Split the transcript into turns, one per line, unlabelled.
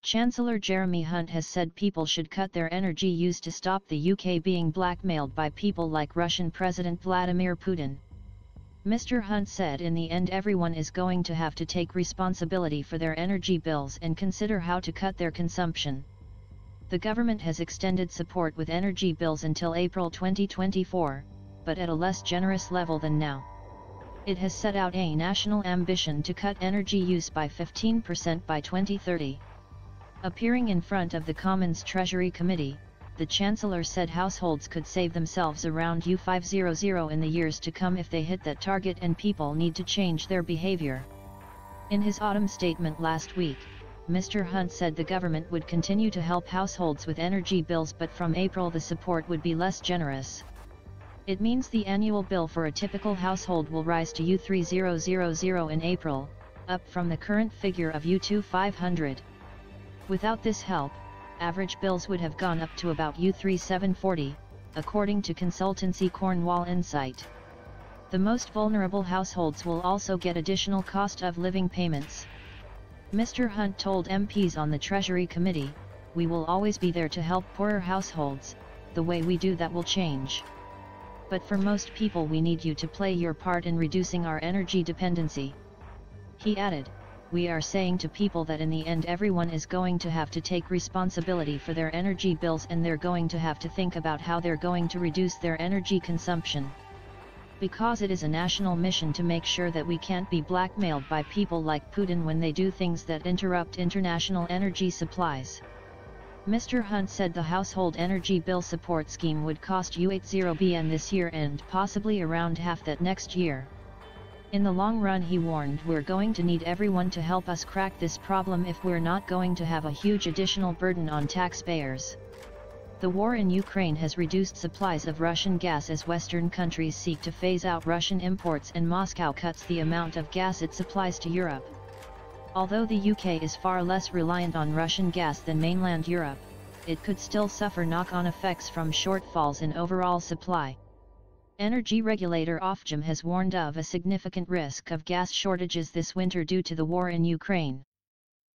Chancellor Jeremy Hunt has said people should cut their energy use to stop the UK being blackmailed by people like Russian President Vladimir Putin. Mr. Hunt said in the end everyone is going to have to take responsibility for their energy bills and consider how to cut their consumption. The government has extended support with energy bills until April 2024, but at a less generous level than now. It has set out a national ambition to cut energy use by 15% by 2030. Appearing in front of the Commons Treasury Committee, the Chancellor said households could save themselves around €500 in the years to come if they hit that target, and people need to change their behavior. In his autumn statement last week, Mr. Hunt said the government would continue to help households with energy bills, but from April the support would be less generous. It means the annual bill for a typical household will rise to €3000 in April, up from the current figure of €2500. Without this help, average bills would have gone up to about €3740, according to consultancy Cornwall Insight. The most vulnerable households will also get additional cost of living payments. Mr. Hunt told MPs on the Treasury Committee, "We will always be there to help poorer households. The way we do that will change. But for most people we need you to play your part in reducing our energy dependency." He added, "We are saying to people that in the end everyone is going to have to take responsibility for their energy bills, and they're going to have to think about how they're going to reduce their energy consumption. Because it is a national mission to make sure that we can't be blackmailed by people like Putin when they do things that interrupt international energy supplies." Mr. Hunt said the household energy bill support scheme would cost €80 billion this year and possibly around half that next year. In the long run, he warned, "We're going to need everyone to help us crack this problem if we're not going to have a huge additional burden on taxpayers." The war in Ukraine has reduced supplies of Russian gas as Western countries seek to phase out Russian imports, and Moscow cuts the amount of gas it supplies to Europe. Although the UK is far less reliant on Russian gas than mainland Europe, it could still suffer knock-on effects from shortfalls in overall supply. Energy regulator Ofgem has warned of a significant risk of gas shortages this winter due to the war in Ukraine.